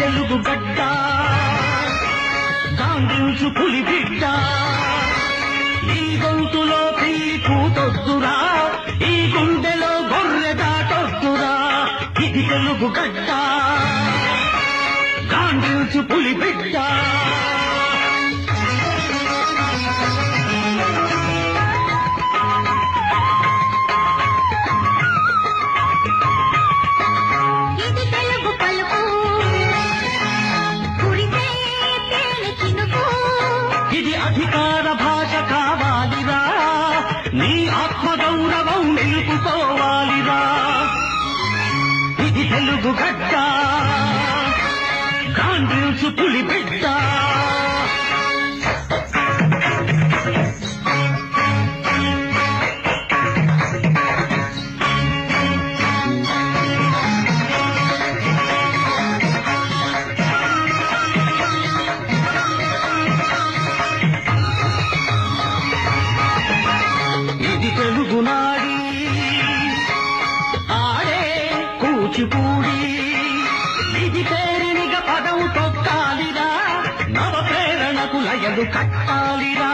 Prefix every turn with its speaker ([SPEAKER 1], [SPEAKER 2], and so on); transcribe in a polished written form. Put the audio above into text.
[SPEAKER 1] తెలుగు గడ్డ గాంధించు పులి బిడ్డ ఈ గొంతులో పిల్లి కూతొద్దురా ఈ గుండెలో గొర్రె దాటొద్దురా ఇది తెలుగు గడ్డ గాంధించు పులి బిడ్డ ఇది అధికార భాష కావాలిరా నీ ఆత్మగౌరవం నిలుపుకోవాలిరా ఇది తెలుగు గడ్డ గాంధించు పులి బిడ్డ తెలుగునాడి ఆడే కూచిపూడి ఇది పేరినిగ పదం తొక్కాలిరా నవ ప్రేరణకు లయలు కట్టాలిరా